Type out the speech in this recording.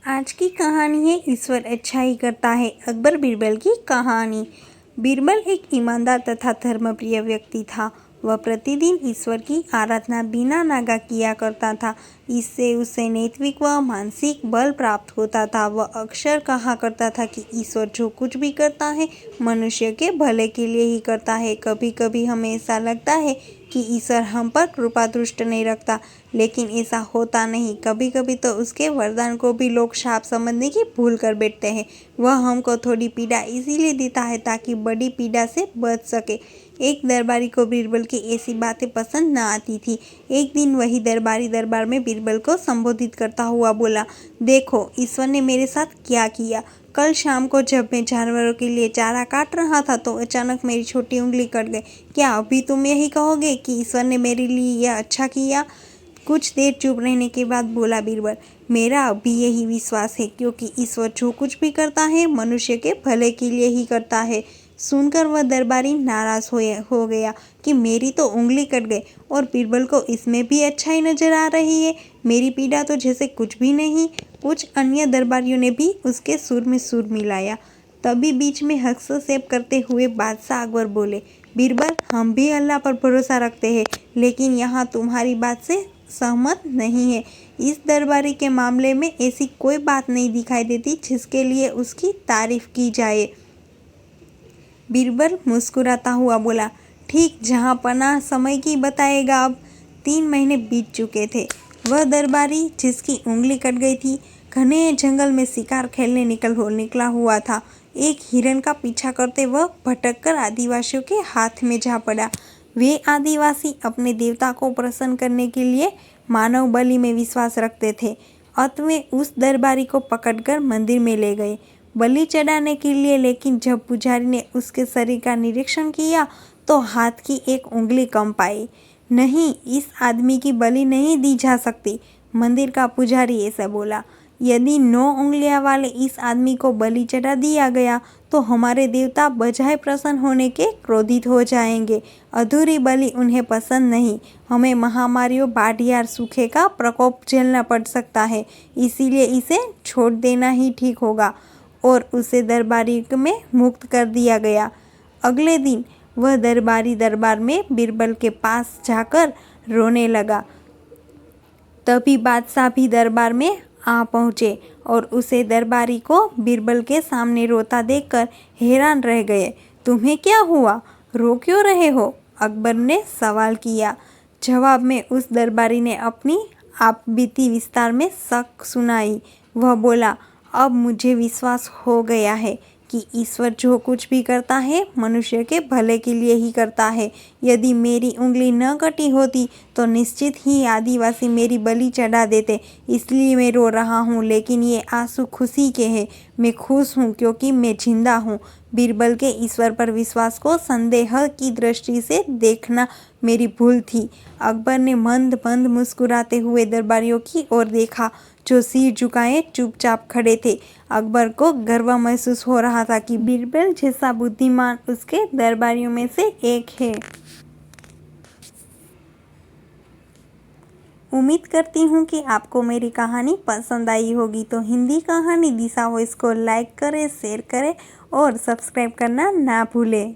आज की कहानी है ईश्वर अच्छाई करता है। अकबर बीरबल की कहानी। बीरबल एक ईमानदार तथा धर्मप्रिय व्यक्ति था। वह प्रतिदिन ईश्वर की आराधना बिना नागा किया करता था। इससे उसे नैतिक व मानसिक बल प्राप्त होता था। वह अक्सर कहा करता था कि ईश्वर जो कुछ भी करता है मनुष्य के भले के लिए ही करता है। कभी कभी हमें ऐसा लगता है कि ईश्वर हम पर कृपा दृष्टि नहीं रखता, लेकिन ऐसा होता नहीं। कभी कभी तो उसके वरदान को भी लोग शाप समझने की भूल कर बैठते हैं। वह हमको थोड़ी पीड़ा इसीलिए देता है ताकि बड़ी पीड़ा से बच सके। एक दरबारी को बीरबल की ऐसी बातें पसंद न आती थी। एक दिन वही दरबारी दरबार में बीरबल को संबोधित करता हुआ बोला, देखो ईश्वर ने मेरे साथ क्या किया। कल शाम को जब मैं जानवरों के लिए चारा काट रहा था तो अचानक मेरी छोटी उंगली कट गई। क्या अभी तुम यही कहोगे कि ईश्वर ने मेरे लिए यह अच्छा किया? कुछ देर चुप रहने के बाद बोला बीरबल, मेरा अभी यही विश्वास है, क्योंकि ईश्वर जो कुछ भी करता है मनुष्य के भले के लिए ही करता है। सुनकर वह दरबारी नाराज हो गया कि मेरी तो उंगली कट गई और बीरबल को इसमें भी अच्छाई नजर आ रही है। मेरी पीड़ा तो जैसे कुछ भी नहीं। कुछ अन्य दरबारियों ने भी उसके सुर में सुर मिलाया। तभी बीच में हस्तक्षेप करते हुए बादशाह अकबर बोले, बीरबल, हम भी अल्लाह पर भरोसा रखते हैं, लेकिन यहाँ तुम्हारी बात से सहमत नहीं है। इस दरबारी के मामले में ऐसी कोई बात नहीं दिखाई देती जिसके लिए उसकी तारीफ की जाए। बीरबल मुस्कुराता हुआ बोला, ठीक जहाँ पनाह समय की बताएगा। अब 3 महीने बीत चुके थे। वह दरबारी जिसकी उंगली कट गई थी घने जंगल में शिकार खेलने निकला हुआ था। एक हिरन का पीछा करते वह भटककर आदिवासियों के हाथ में जा पड़ा। वे आदिवासी अपने देवता को प्रसन्न करने के लिए मानव बलि में विश्वास रखते थे। अत वे उस दरबारी को पकड़कर मंदिर में ले गए बलि चढ़ाने के लिए, लेकिन जब पुजारी ने उसके शरीर का निरीक्षण किया तो हाथ की एक उंगली कम पाई। नहीं, इस आदमी की बलि नहीं दी जा सकती। मंदिर का पुजारी ऐसा बोला, यदि 9 उंगलियां वाले इस आदमी को बलि चढ़ा दिया गया तो हमारे देवता बजाय प्रसन्न होने के क्रोधित हो जाएंगे। अधूरी बलि उन्हें पसंद नहीं। हमें महामारियों, बाढ़, सूखे का प्रकोप झेलना पड़ सकता है, इसीलिए इसे छोड़ देना ही ठीक होगा। और उसे दरबारी में मुक्त कर दिया गया। अगले दिन वह दरबारी दरबार में बीरबल के पास जाकर रोने लगा। तभी बादशाह भी दरबार में आ पहुँचे और उसे दरबारी को बीरबल के सामने रोता देखकर हैरान रह गए। तुम्हें क्या हुआ? रो क्यों रहे हो? अकबर ने सवाल किया। जवाब में उस दरबारी ने अपनी आप बीती विस्तार में शक सुनाई। वह बोला, अब मुझे विश्वास हो गया है कि ईश्वर जो कुछ भी करता है मनुष्य के भले के लिए ही करता है। यदि मेरी उंगली न कटी होती तो निश्चित ही आदिवासी मेरी बलि चढ़ा देते। इसलिए मैं रो रहा हूँ, लेकिन ये आंसू खुशी के हैं। मैं खुश हूँ क्योंकि मैं जिंदा हूँ। बीरबल के ईश्वर पर विश्वास को संदेह की दृष्टि से देखना मेरी भूल थी। अकबर ने मंद मंद मुस्कुराते हुए दरबारियों की ओर देखा जो सिर झुकाए चुपचाप खड़े थे। अकबर को गर्व महसूस हो रहा था कि बीरबल जैसा बुद्धिमान उसके दरबारियों में से एक है। उम्मीद करती हूँ कि आपको मेरी कहानी पसंद आई होगी। तो हिंदी कहानी दिशा वॉइस को लाइक करें, शेयर करें और सब्सक्राइब करना ना भूलें।